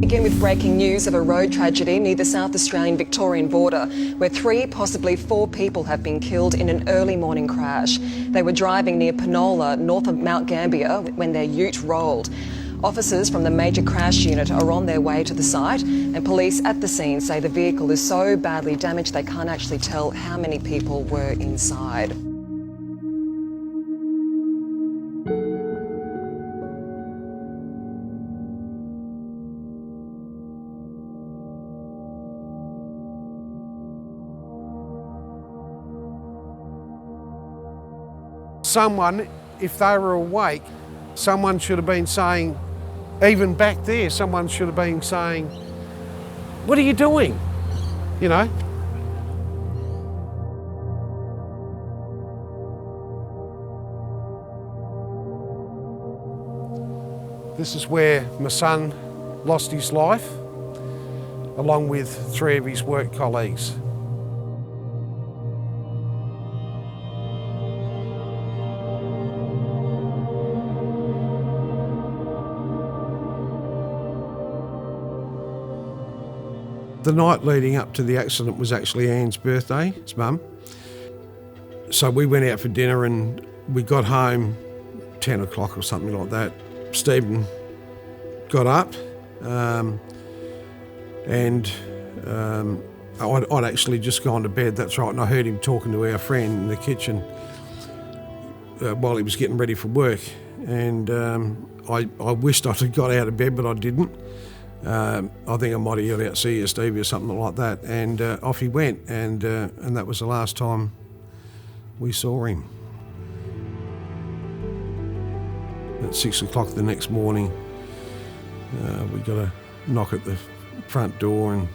Begin with breaking news of a road tragedy near the South Australian-Victorian border, where 3, possibly 4 people have been killed in an early morning crash. They were driving near Penola, north of Mount Gambier, when their ute rolled. Officers from the major crash unit are on their way to the site, and police at the scene say the vehicle is so badly damaged they can't actually tell how many people were inside. Someone, if they were awake, someone should have been saying, even back there, someone should have been saying, "What are you doing?" You know? This is where my son lost his life, along with 3 of his work colleagues. The night leading up to the accident was actually Anne's birthday, his mum. So we went out for dinner and we got home 10 o'clock or something like that. Stephen got up and I'd actually just gone to bed, that's right, and I heard him talking to our friend in the kitchen while he was getting ready for work. And I wished I'd got out of bed, but I didn't. I think I might have yelled out, "See you, Stevie," or something like that. And off he went, and that was the last time we saw him. At 6 o'clock the next morning, we got a knock at the front door, and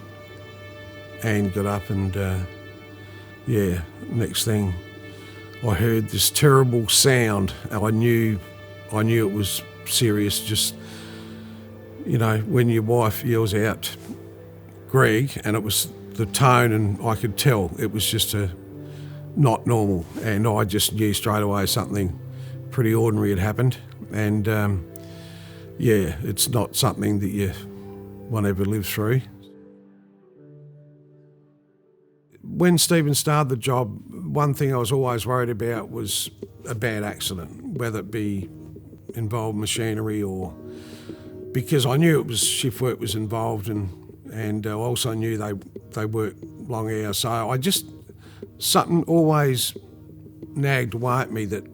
Anne got up, and next thing I heard this terrible sound. I knew it was serious. Just, you know, when your wife yells out, "Greg," and it was the tone, and I could tell it was just not normal, and I just knew straight away something pretty ordinary had happened. And it's not something that you want to ever live through. When Stephen started the job, one thing I was always worried about was a bad accident, whether it be involved machinery or, because I knew it was shift work was involved, and I also knew they worked long hours. So something always nagged away at me that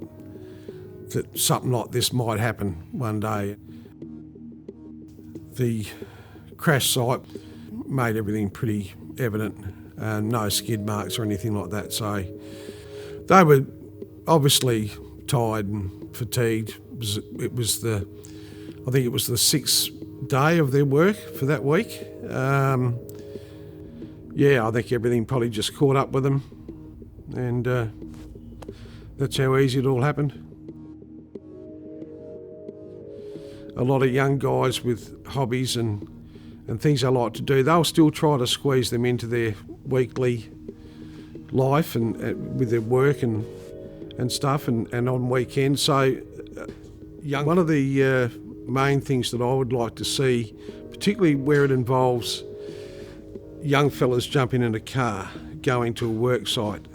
something like this might happen one day. The crash site made everything pretty evident, no skid marks or anything like that. So they were obviously tired and fatigued. I think it was the 6th day of their work for that week. I think everything probably just caught up with them, and that's how easy it all happened. A lot of young guys with hobbies and things they like to do, they'll still try to squeeze them into their weekly life and with their work and stuff, and on weekends. So one of the main things that I would like to see, particularly where it involves young fellas jumping in a car, going to a work site.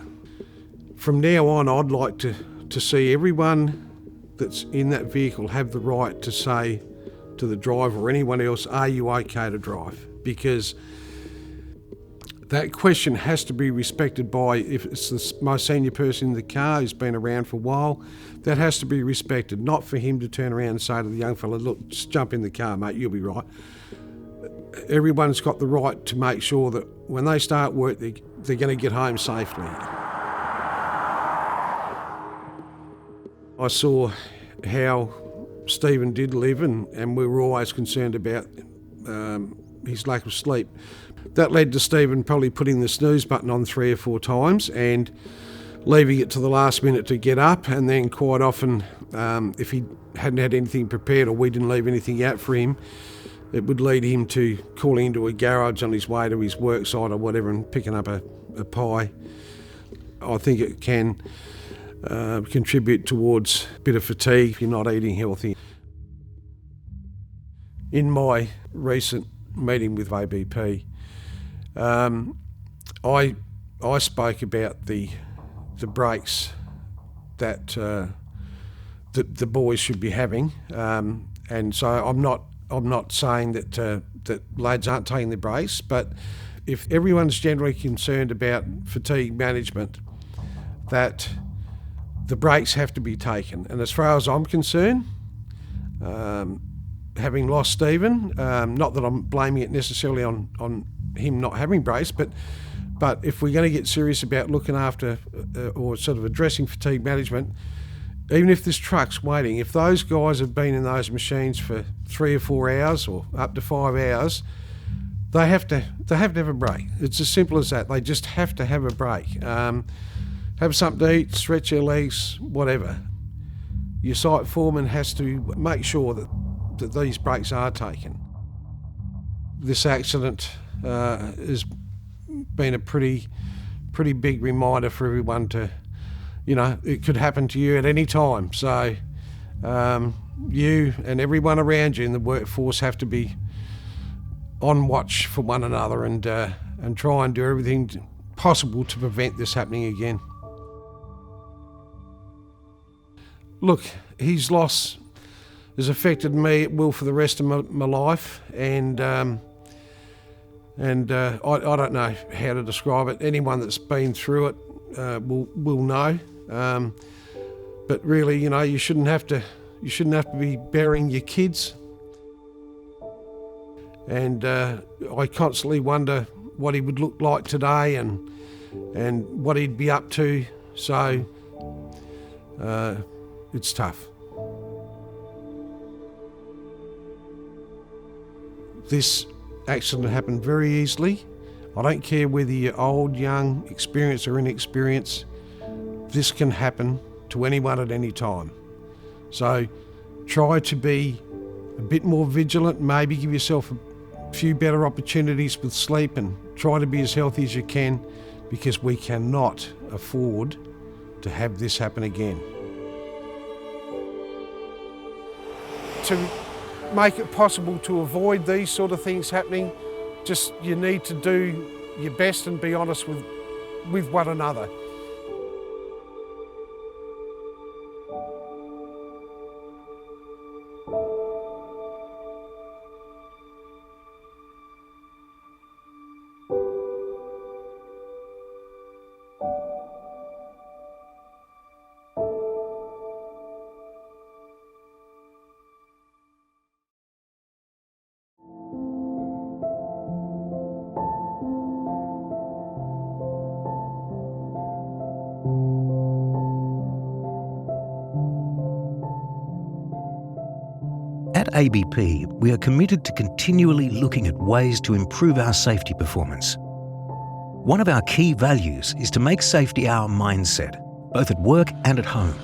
From now on, I'd like to see everyone that's in that vehicle have the right to say to the driver or anyone else, "Are you okay to drive?" Because that question has to be respected by, if it's the most senior person in the car who's been around for a while, that has to be respected, not for him to turn around and say to the young fella, "Look, just jump in the car, mate, you'll be right." Everyone's got the right to make sure that when they start work, they're going to get home safely. I saw how Stephen did live, and we were always concerned about his lack of sleep. That led to Stephen probably putting the snooze button on 3 or 4 times and leaving it to the last minute to get up, and then quite often, if he hadn't had anything prepared or we didn't leave anything out for him, it would lead him to calling into a garage on his way to his work site or whatever and picking up a pie. I think it can contribute towards a bit of fatigue if you're not eating healthy. In my recent meeting with ABP, I spoke about the breaks that the boys should be having, and so I'm not saying that lads aren't taking the breaks, but if everyone's generally concerned about fatigue management, that the breaks have to be taken. And as far as I'm concerned, having lost Stephen, not that I'm blaming it necessarily on him not having breaks, but if we're going to get serious about looking after or sort of addressing fatigue management, even if this truck's waiting, if those guys have been in those machines for 3 or 4 hours or up to 5 hours, they have to have a break. It's as simple as that. They just have to have a break. Have something to eat, stretch their legs, whatever. Your site foreman has to make sure that these breaks are taken. This accident has been a pretty big reminder for everyone to, it could happen to you at any time. So you and everyone around you in the workforce have to be on watch for one another and try and do everything possible to prevent this happening again. Look, his loss has affected me. It will for the rest of my life, and I don't know how to describe it. Anyone that's been through it will know. But really, you shouldn't have to be burying your kids. And I constantly wonder what he would look like today and what he'd be up to. So it's tough. This accident happened very easily. I don't care whether you're old, young, experienced or inexperienced. This can happen to anyone at any time. So try to be a bit more vigilant, maybe give yourself a few better opportunities with sleep and try to be as healthy as you can, because we cannot afford to have this happen again. To make it possible to avoid these sort of things happening, just you need to do your best and be honest with one another. At ABP, we are committed to continually looking at ways to improve our safety performance. One of our key values is to make safety our mindset, both at work and at home.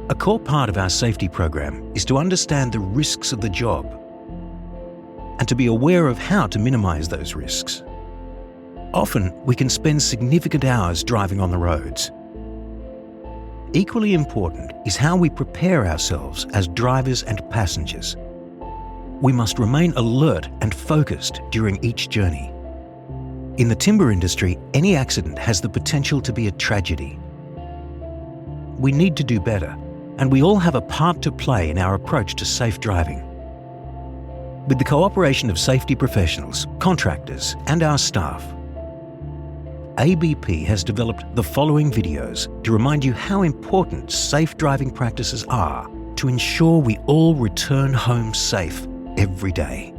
A core part of our safety program is to understand the risks of the job and to be aware of how to minimize those risks. Often, we can spend significant hours driving on the roads. Equally important is how we prepare ourselves as drivers and passengers. We must remain alert and focused during each journey. In the timber industry, any accident has the potential to be a tragedy. We need to do better, and we all have a part to play in our approach to safe driving. With the cooperation of safety professionals, contractors, and our staff, ABP has developed the following videos to remind you how important safe driving practices are to ensure we all return home safe every day.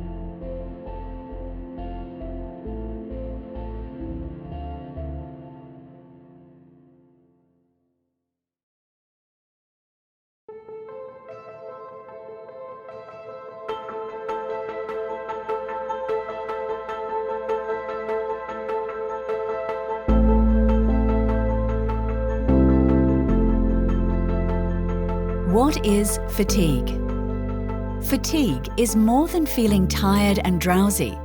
What is fatigue? Fatigue is more than feeling tired and drowsy.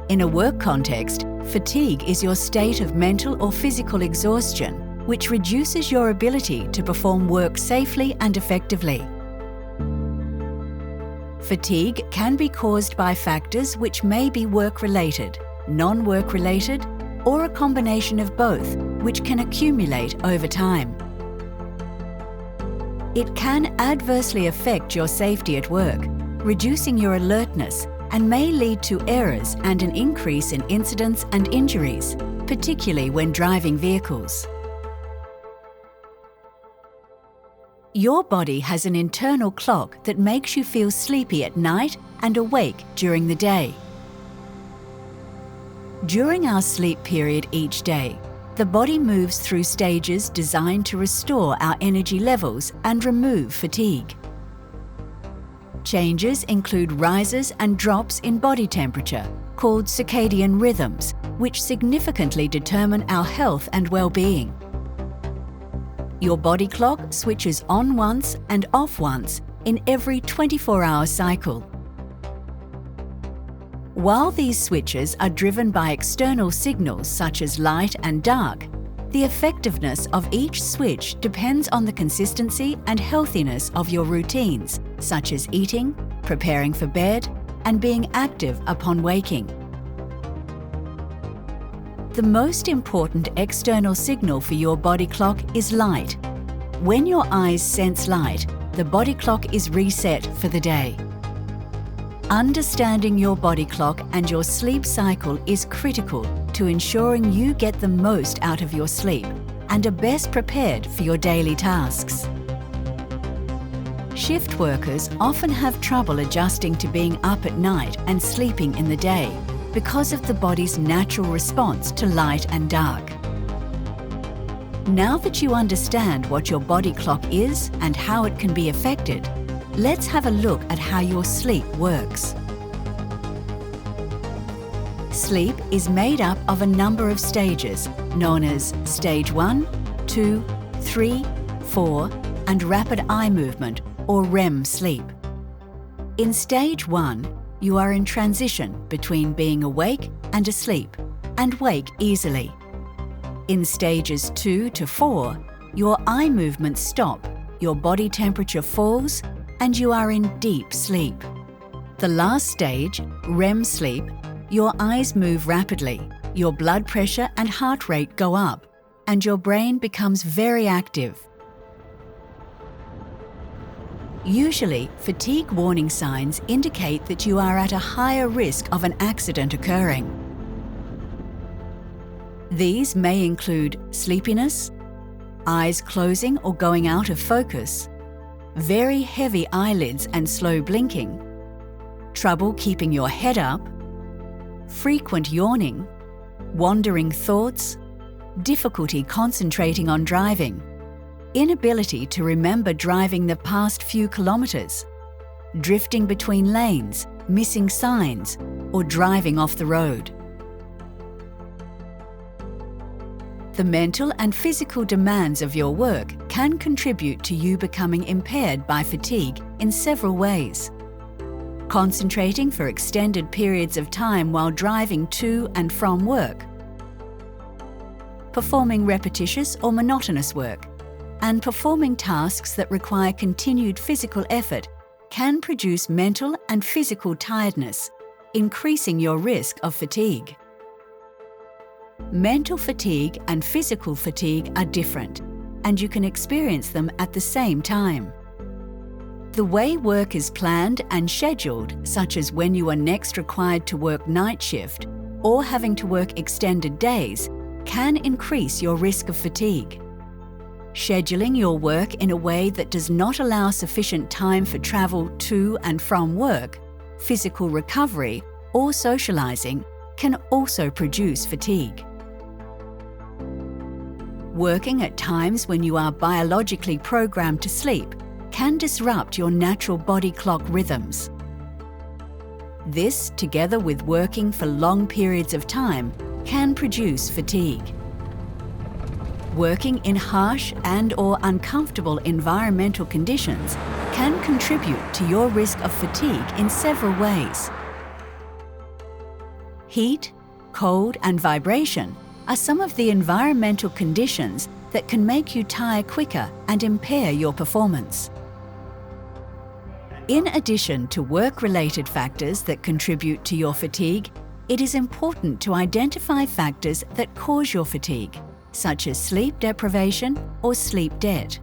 In a work context, fatigue is your state of mental or physical exhaustion, which reduces your ability to perform work safely and effectively. Fatigue can be caused by factors which may be work-related, non-work-related, or a combination of both, which can accumulate over time. It can adversely affect your safety at work, reducing your alertness, and may lead to errors and an increase in incidents and injuries, particularly when driving vehicles. Your body has an internal clock that makes you feel sleepy at night and awake during the day. During our sleep period each day, the body moves through stages designed to restore our energy levels and remove fatigue. Changes include rises and drops in body temperature, called circadian rhythms, which significantly determine our health and well-being. Your body clock switches on once and off once in every 24-hour cycle. While these switches are driven by external signals such as light and dark, the effectiveness of each switch depends on the consistency and healthiness of your routines, such as eating, preparing for bed, and being active upon waking. The most important external signal for your body clock is light. When your eyes sense light, the body clock is reset for the day. Understanding your body clock and your sleep cycle is critical to ensuring you get the most out of your sleep and are best prepared for your daily tasks. Shift workers often have trouble adjusting to being up at night and sleeping in the day because of the body's natural response to light and dark. Now that you understand what your body clock is and how it can be affected, let's have a look at how your sleep works. Sleep is made up of a number of stages known as Stage 1, 2, 3, 4, and Rapid Eye Movement or REM sleep. In Stage 1, you are in transition between being awake and asleep, and wake easily. In Stages 2 to 4, your eye movements stop, your body temperature falls, and you are in deep sleep. The last stage, REM sleep, your eyes move rapidly, your blood pressure and heart rate go up, and your brain becomes very active. Usually, fatigue warning signs indicate that you are at a higher risk of an accident occurring. These may include sleepiness, eyes closing or going out of focus, very heavy eyelids and slow blinking, trouble keeping your head up, frequent yawning, wandering thoughts, difficulty concentrating on driving, inability to remember driving the past few kilometres, drifting between lanes, missing signs, or driving off the road. The mental and physical demands of your work can contribute to you becoming impaired by fatigue in several ways. Concentrating for extended periods of time while driving to and from work, performing repetitious or monotonous work, and performing tasks that require continued physical effort can produce mental and physical tiredness, increasing your risk of fatigue. Mental fatigue and physical fatigue are different, and you can experience them at the same time. The way work is planned and scheduled, such as when you are next required to work night shift or having to work extended days, can increase your risk of fatigue. Scheduling your work in a way that does not allow sufficient time for travel to and from work, physical recovery, or socializing can also produce fatigue. Working at times when you are biologically programmed to sleep can disrupt your natural body clock rhythms. This, together with working for long periods of time, can produce fatigue. Working in harsh and/or uncomfortable environmental conditions can contribute to your risk of fatigue in several ways. Heat, cold, and vibration are some of the environmental conditions that can make you tire quicker and impair your performance. In addition to work-related factors that contribute to your fatigue, it is important to identify factors that cause your fatigue, such as sleep deprivation or sleep debt.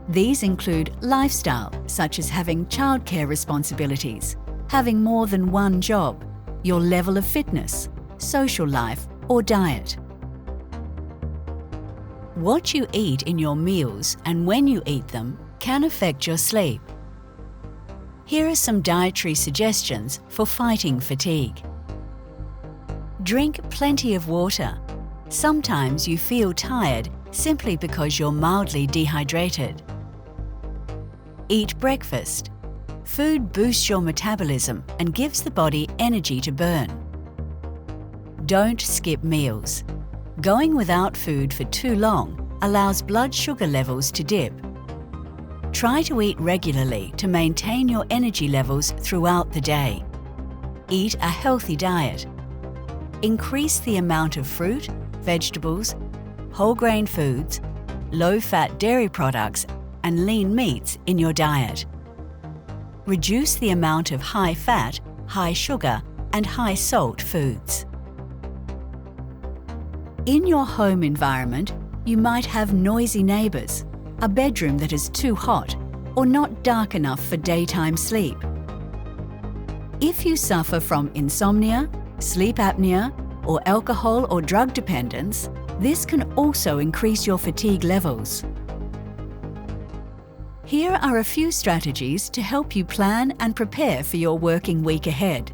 These include lifestyle, such as having childcare responsibilities, having more than one job, your level of fitness, social life, or diet. What you eat in your meals and when you eat them can affect your sleep. Here are some dietary suggestions for fighting fatigue. Drink plenty of water. Sometimes you feel tired simply because you're mildly dehydrated. Eat breakfast. Food boosts your metabolism and gives the body energy to burn. Don't skip meals. Going without food for too long allows blood sugar levels to dip. Try to eat regularly to maintain your energy levels throughout the day. Eat a healthy diet. Increase the amount of fruit, vegetables, whole grain foods, low-fat dairy products, and lean meats in your diet. Reduce the amount of high-fat, high-sugar, and high-salt foods. In your home environment, you might have noisy neighbours, a bedroom that is too hot, or not dark enough for daytime sleep. If you suffer from insomnia, sleep apnea, or alcohol or drug dependence, this can also increase your fatigue levels. Here are a few strategies to help you plan and prepare for your working week ahead.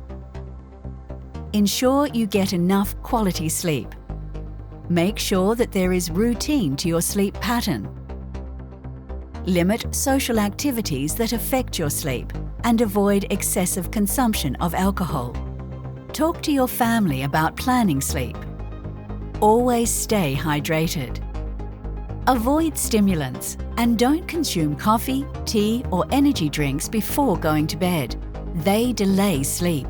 Ensure you get enough quality sleep. Make sure that there is routine to your sleep pattern. Limit social activities that affect your sleep and avoid excessive consumption of alcohol. Talk to your family about planning sleep. Always stay hydrated. Avoid stimulants and don't consume coffee, tea, or energy drinks before going to bed. They delay sleep.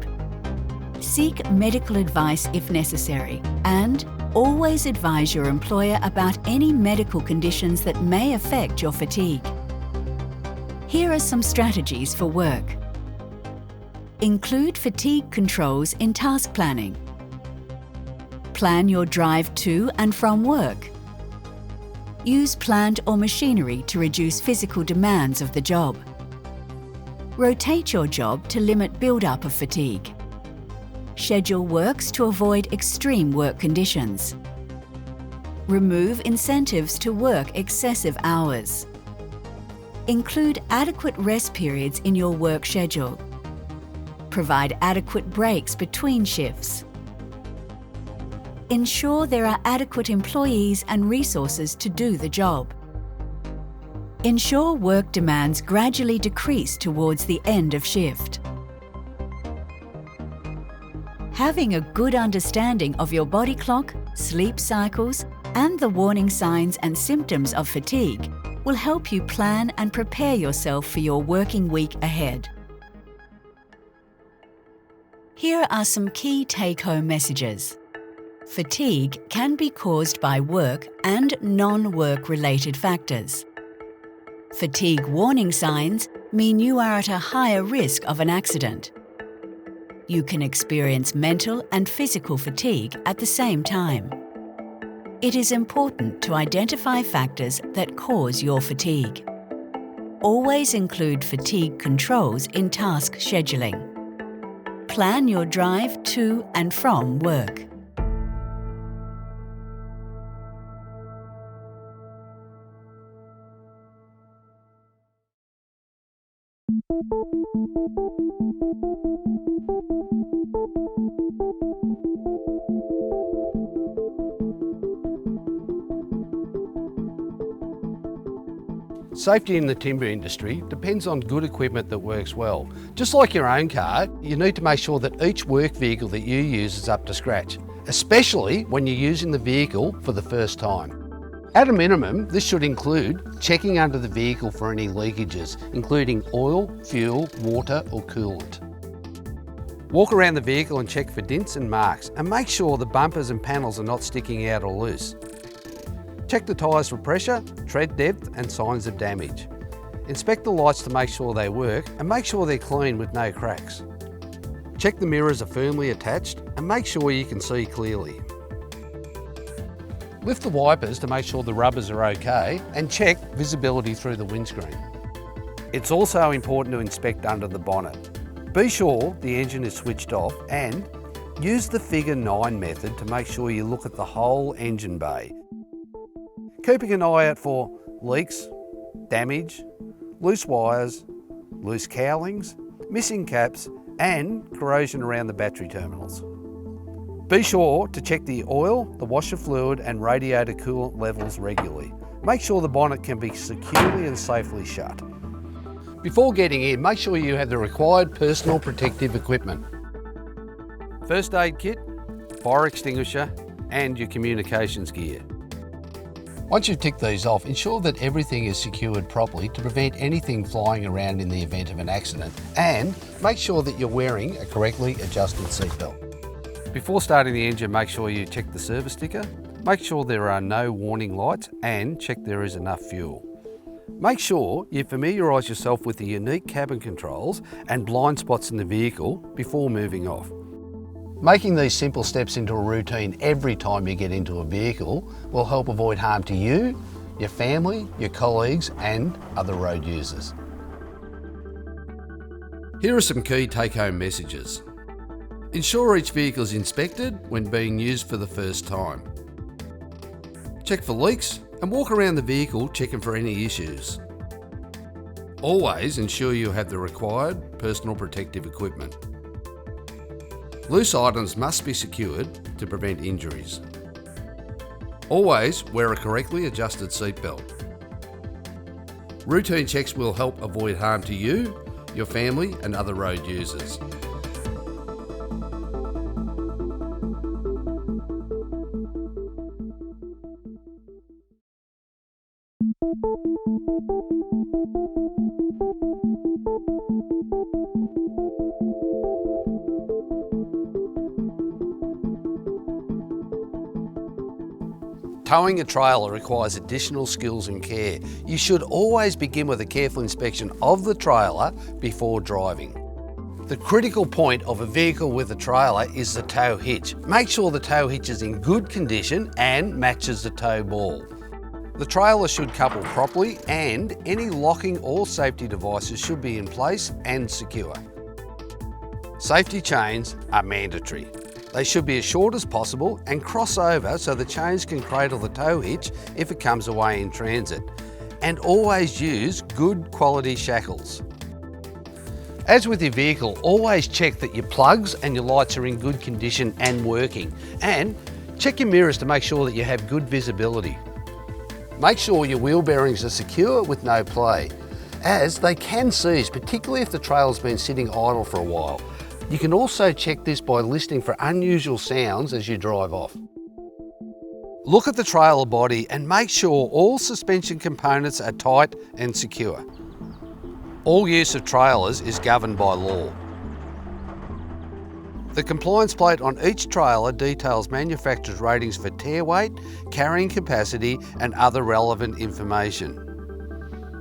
Seek medical advice if necessary and always advise your employer about any medical conditions that may affect your fatigue. Here are some strategies for work. Include fatigue controls in task planning. Plan your drive to and from work. Use plant or machinery to reduce physical demands of the job. Rotate your job to limit build-up of fatigue. Schedule works to avoid extreme work conditions. Remove incentives to work excessive hours. Include adequate rest periods in your work schedule. Provide adequate breaks between shifts. Ensure there are adequate employees and resources to do the job. Ensure work demands gradually decrease towards the end of shift. Having a good understanding of your body clock, sleep cycles, and the warning signs and symptoms of fatigue will help you plan and prepare yourself for your working week ahead. Here are some key take-home messages. Fatigue can be caused by work and non-work related factors. Fatigue warning signs mean you are at a higher risk of an accident. You can experience mental and physical fatigue at the same time. It is important to identify factors that cause your fatigue. Always include fatigue controls in task scheduling. Plan your drive to and from work. Safety in the timber industry depends on good equipment that works well. Just like your own car, you need to make sure that each work vehicle that you use is up to scratch, especially when you're using the vehicle for the first time. At a minimum, this should include checking under the vehicle for any leakages, including oil, fuel, water or coolant. Walk around the vehicle and check for dents and marks, and make sure the bumpers and panels are not sticking out or loose. Check the tyres for pressure, tread depth and signs of damage. inspect the lights to make sure they work and make sure they're clean with no cracks. Check the mirrors are firmly attached and make sure you can see clearly. Lift the wipers to make sure the rubbers are okay and check visibility through the windscreen. It's also important to inspect under the bonnet. Be sure the engine is switched off and use the figure 9 method to make sure you look at the whole engine bay. Keeping an eye out for leaks, damage, loose wires, loose cowlings, missing caps and corrosion around the battery terminals. Be sure to check the oil, the washer fluid and radiator coolant levels regularly. Make sure the bonnet can be securely and safely shut. Before getting in, make sure you have the required personal protective equipment. First aid kit, fire extinguisher and your communications gear. Once you've ticked these off, ensure that everything is secured properly to prevent anything flying around in the event of an accident, and make sure that you're wearing a correctly adjusted seatbelt. Before starting the engine, make sure you check the service sticker, make sure there are no warning lights and check there is enough fuel. Make sure you familiarise yourself with the unique cabin controls and blind spots in the vehicle before moving off. Making these simple steps into a routine every time you get into a vehicle will help avoid harm to you, your family, your colleagues and other road users. Here are some key take-home messages. Ensure each vehicle is inspected when being used for the first time. Check for leaks and walk around the vehicle checking for any issues. Always ensure you have the required personal protective equipment. Loose items must be secured to prevent injuries. Always wear a correctly adjusted seatbelt. Routine checks will help avoid harm to you, your family and other road users. Towing a trailer requires additional skills and care. You should always begin with a careful inspection of the trailer before driving. The critical point of a vehicle with a trailer is the tow hitch. Make sure the tow hitch is in good condition and matches the tow ball. The trailer should couple properly and any locking or safety devices should be in place and secure. Safety chains are mandatory. They should be as short as possible and cross over so the chains can cradle the tow hitch if it comes away in transit. And always use good quality shackles. As with your vehicle, always check that your plugs and your lights are in good condition and working. And check your mirrors to make sure that you have good visibility. Make sure your wheel bearings are secure with no play, as they can seize, particularly if the trailer's been sitting idle for a while. You can also check this by listening for unusual sounds as you drive off. Look at the trailer body and make sure all suspension components are tight and secure. All use of trailers is governed by law. The compliance plate on each trailer details manufacturer's ratings for tear weight, carrying capacity and other relevant information.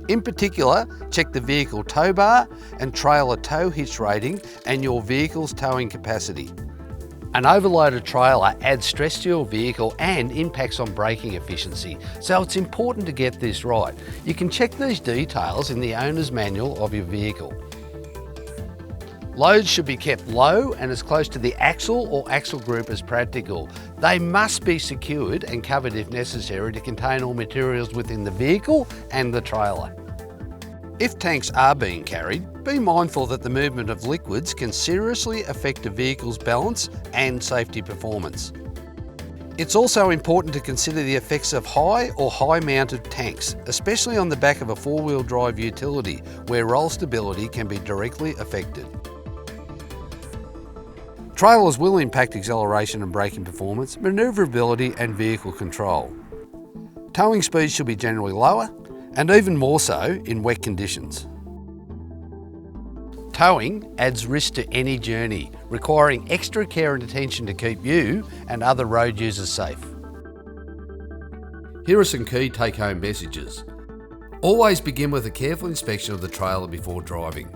In particular, check the vehicle tow bar and trailer tow hitch rating and your vehicle's towing capacity. An overloaded trailer adds stress to your vehicle and impacts on braking efficiency, so it's important to get this right. You can check these details in the owner's manual of your vehicle. Loads should be kept low and as close to the axle or axle group as practical. They must be secured and covered if necessary to contain all materials within the vehicle and the trailer. If tanks are being carried, be mindful that the movement of liquids can seriously affect a vehicle's balance and safety performance. It's also important to consider the effects of high or high-mounted tanks, especially on the back of a four-wheel drive utility, where roll stability can be directly affected. Trailers will impact acceleration and braking performance, manoeuvrability and vehicle control. Towing speeds should be generally lower, and even more so in wet conditions. Towing adds risk to any journey, requiring extra care and attention to keep you and other road users safe. Here are some key take-home messages. Always begin with a careful inspection of the trailer before driving.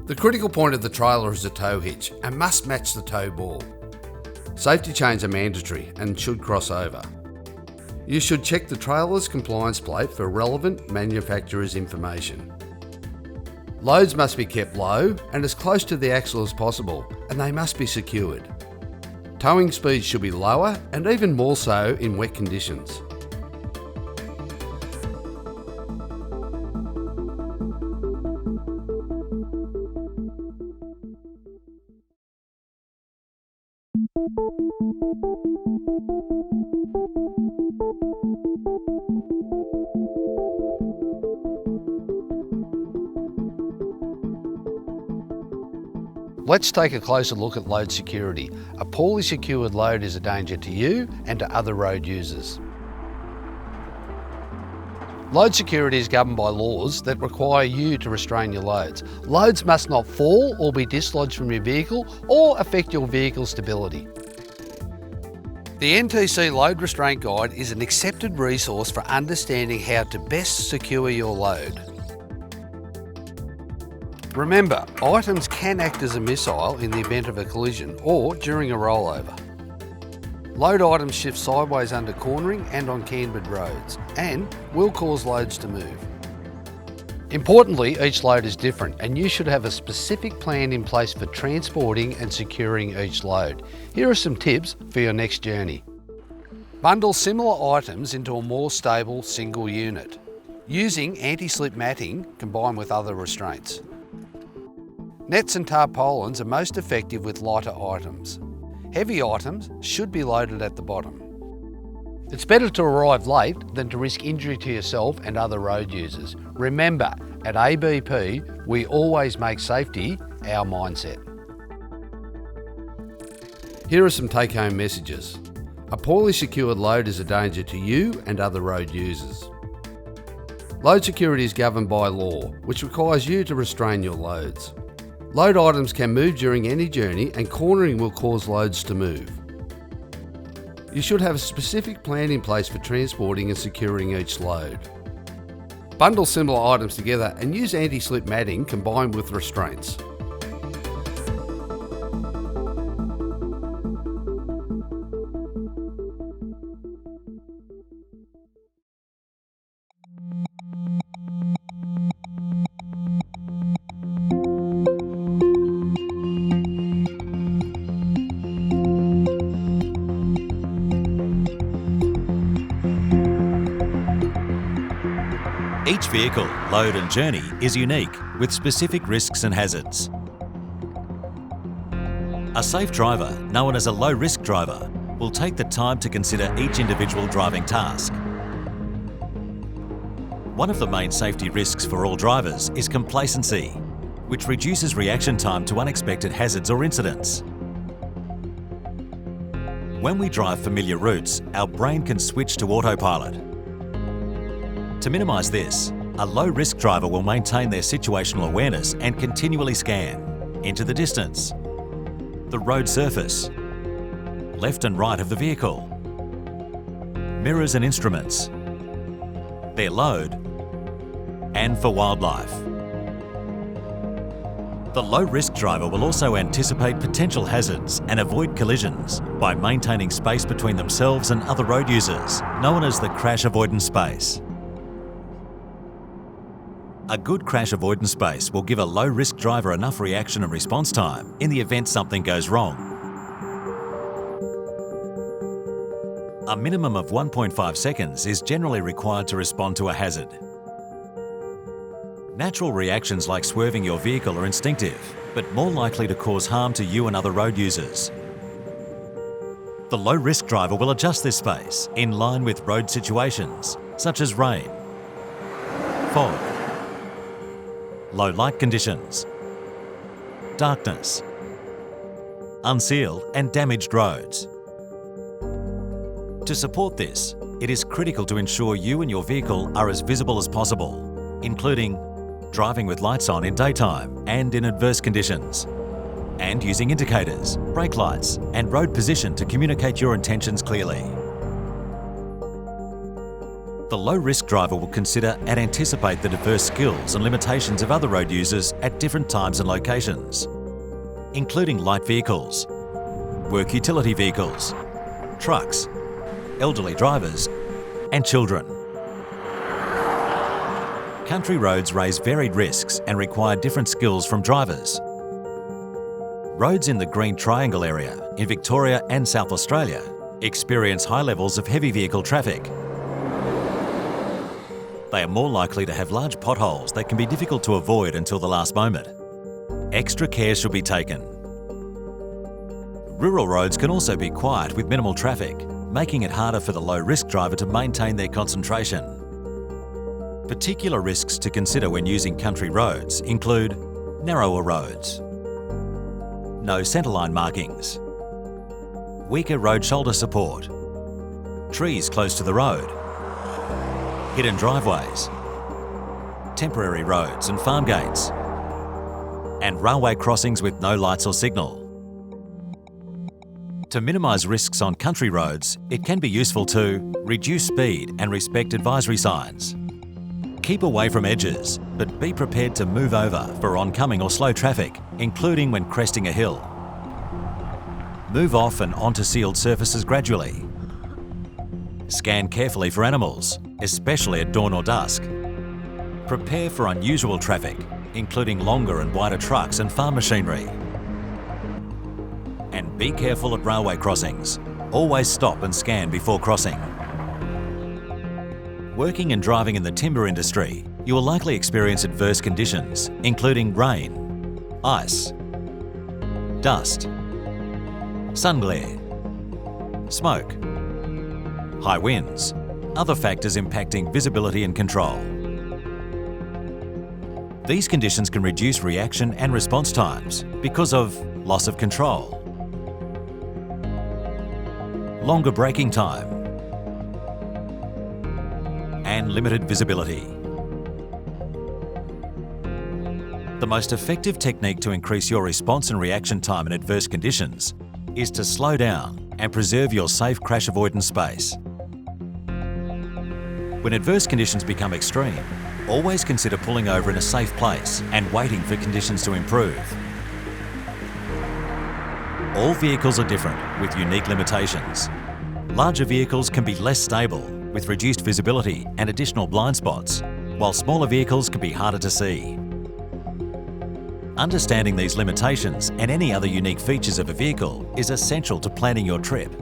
The critical point of the trailer is the tow hitch and must match the tow ball. Safety chains are mandatory and should cross over. You should check the trailer's compliance plate for relevant manufacturer's information. Loads must be kept low and as close to the axle as possible, and they must be secured. Towing speeds should be lower and even more so in wet conditions. Let's take a closer look at load security. A poorly secured load is a danger to you and to other road users. Load security is governed by laws that require you to restrain your loads. Loads must not fall or be dislodged from your vehicle or affect your vehicle's stability. The NTC Load Restraint Guide is an accepted resource for understanding how to best secure your load. Remember, items can act as a missile in the event of a collision or during a rollover. Load items shift sideways under cornering and on cambered roads and will cause loads to move. Importantly, each load is different and you should have a specific plan in place for transporting and securing each load. Here are some tips for your next journey. Bundle similar items into a more stable single unit, using anti-slip matting combined with other restraints. Nets and tarpaulins are most effective with lighter items. Heavy items should be loaded at the bottom. It's better to arrive late than to risk injury to yourself and other road users. Remember, at ABP, we always make safety our mindset. Here are some take-home messages. A poorly secured load is a danger to you and other road users. Load security is governed by law, which requires you to restrain your loads. Load items can move during any journey and cornering will cause loads to move. You should have a specific plan in place for transporting and securing each load. Bundle similar items together and use anti-slip matting combined with restraints. Each vehicle, load and journey is unique with specific risks and hazards. A safe driver, known as a low-risk driver, will take the time to consider each individual driving task. One of the main safety risks for all drivers is complacency, which reduces reaction time to unexpected hazards or incidents. When we drive familiar routes, our brain can switch to autopilot. To minimise this, a low-risk driver will maintain their situational awareness and continually scan into the distance, the road surface, left and right of the vehicle, mirrors and instruments, their load, and for wildlife. The low-risk driver will also anticipate potential hazards and avoid collisions by maintaining space between themselves and other road users, known as the crash avoidance space. A good crash avoidance space will give a low-risk driver enough reaction and response time in the event something goes wrong. A minimum of 1.5 seconds is generally required to respond to a hazard. Natural reactions like swerving your vehicle are instinctive, but more likely to cause harm to you and other road users. The low-risk driver will adjust this space in line with road situations such as rain, fog, low light conditions, darkness, unsealed and damaged roads. To support this, it is critical to ensure you and your vehicle are as visible as possible, including driving with lights on in daytime and in adverse conditions, and using indicators, brake lights and road position to communicate your intentions clearly. The low-risk driver will consider and anticipate the diverse skills and limitations of other road users at different times and locations, including light vehicles, work utility vehicles, trucks, elderly drivers, and children. Country roads raise varied risks and require different skills from drivers. Roads in the Green Triangle area in Victoria and South Australia experience high levels of heavy vehicle traffic. They are more likely to have large potholes that can be difficult to avoid until the last moment. Extra care should be taken. Rural roads can also be quiet with minimal traffic, making it harder for the low-risk driver to maintain their concentration. Particular risks to consider when using country roads include narrower roads, no centreline markings, weaker road shoulder support, trees close to the road, hidden driveways, temporary roads and farm gates, and railway crossings with no lights or signal. To minimise risks on country roads, it can be useful to reduce speed and respect advisory signs. Keep away from edges, but be prepared to move over for oncoming or slow traffic, including when cresting a hill. Move off and onto sealed surfaces gradually. Scan carefully for animals, especially at dawn or dusk. Prepare for unusual traffic, including longer and wider trucks and farm machinery. And be careful at railway crossings. Always stop and scan before crossing. Working and driving in the timber industry, you will likely experience adverse conditions, including rain, ice, dust, sun glare, smoke, high winds, other factors impacting visibility and control. These conditions can reduce reaction and response times because of loss of control, longer braking time, and limited visibility. The most effective technique to increase your response and reaction time in adverse conditions is to slow down and preserve your safe crash avoidance space. When adverse conditions become extreme, always consider pulling over in a safe place and waiting for conditions to improve. All vehicles are different with unique limitations. Larger vehicles can be less stable with reduced visibility and additional blind spots, while smaller vehicles can be harder to see. Understanding these limitations and any other unique features of a vehicle is essential to planning your trip.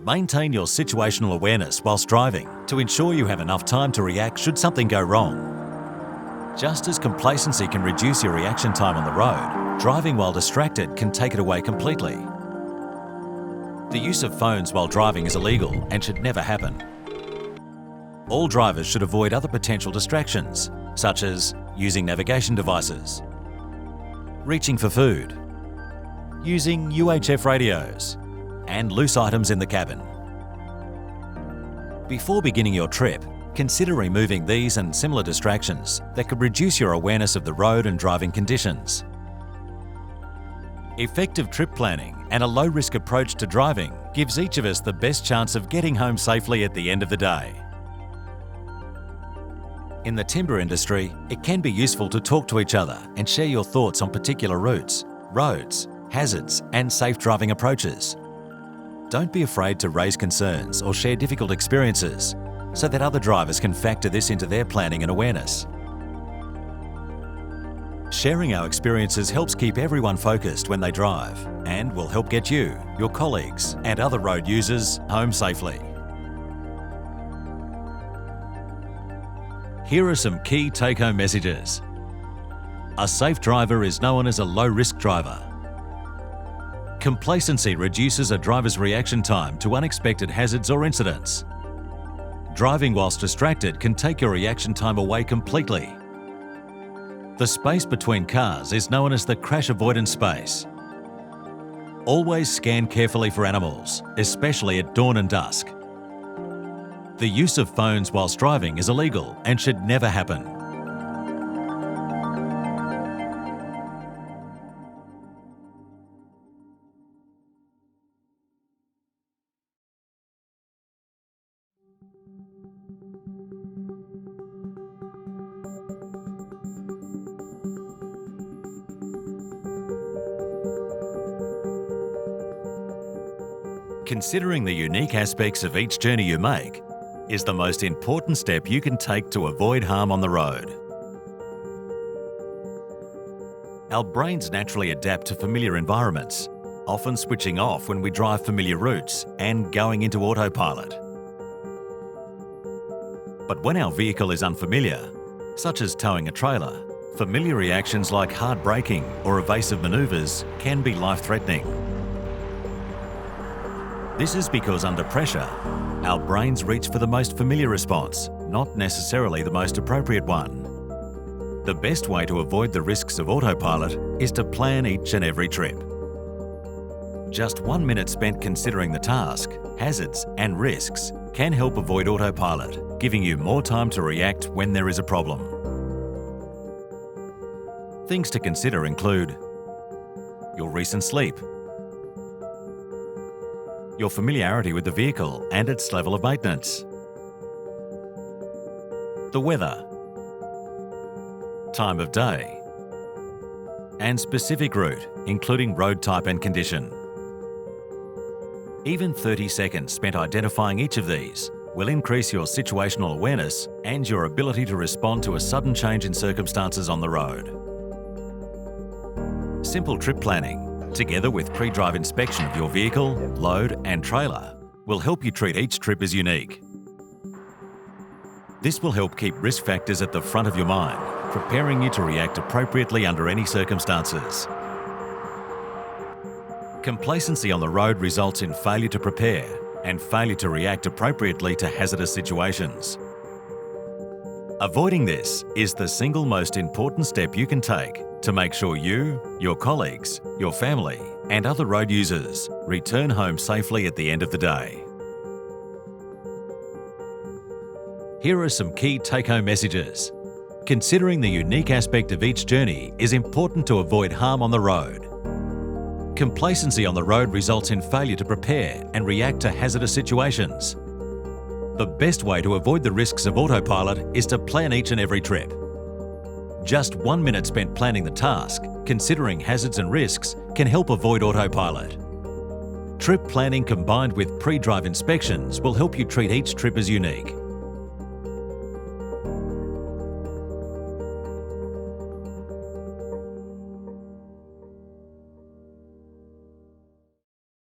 Maintain your situational awareness whilst driving to ensure you have enough time to react should something go wrong. Just as complacency can reduce your reaction time on the road, driving while distracted can take it away completely. The use of phones while driving is illegal and should never happen. All drivers should avoid other potential distractions, such as using navigation devices, reaching for food, using UHF radios, and loose items in the cabin. Before beginning your trip, consider removing these and similar distractions that could reduce your awareness of the road and driving conditions. Effective trip planning and a low-risk approach to driving gives each of us the best chance of getting home safely at the end of the day. In the timber industry, it can be useful to talk to each other and share your thoughts on particular routes, roads, hazards, and safe driving approaches. Don't be afraid to raise concerns or share difficult experiences so that other drivers can factor this into their planning and awareness. Sharing our experiences helps keep everyone focused when they drive and will help get you, your colleagues, and other road users home safely. Here are some key take-home messages. A safe driver is known as a low-risk driver. Complacency reduces a driver's reaction time to unexpected hazards or incidents. Driving whilst distracted can take your reaction time away completely. The space between cars is known as the crash avoidance space. Always scan carefully for animals, especially at dawn and dusk. The use of phones whilst driving is illegal and should never happen. Considering the unique aspects of each journey you make is the most important step you can take to avoid harm on the road. Our brains naturally adapt to familiar environments, often switching off when we drive familiar routes and going into autopilot. But when our vehicle is unfamiliar, such as towing a trailer, familiar reactions like hard braking or evasive manoeuvres can be life-threatening. This is because under pressure, our brains reach for the most familiar response, not necessarily the most appropriate one. The best way to avoid the risks of autopilot is to plan each and every trip. Just 1 minute spent considering the task, hazards and risks can help avoid autopilot, giving you more time to react when there is a problem. Things to consider include your recent sleep, your familiarity with the vehicle and its level of maintenance, the weather, time of day, and specific route, including road type and condition. Even 30 seconds spent identifying each of these will increase your situational awareness and your ability to respond to a sudden change in circumstances on the road. Simple trip planning, together with pre-drive inspection of your vehicle, load and trailer, will help you treat each trip as unique. This will help keep risk factors at the front of your mind, preparing you to react appropriately under any circumstances. Complacency on the road results in failure to prepare and failure to react appropriately to hazardous situations. Avoiding this is the single most important step you can take to make sure you, your colleagues, your family and other road users return home safely at the end of the day. Here are some key take-home messages. Considering the unique aspect of each journey is important to avoid harm on the road. Complacency on the road results in failure to prepare and react to hazardous situations. The best way to avoid the risks of autopilot is to plan each and every trip. Just 1 minute spent planning the task, considering hazards and risks, can help avoid autopilot. Trip planning combined with pre-drive inspections will help you treat each trip as unique.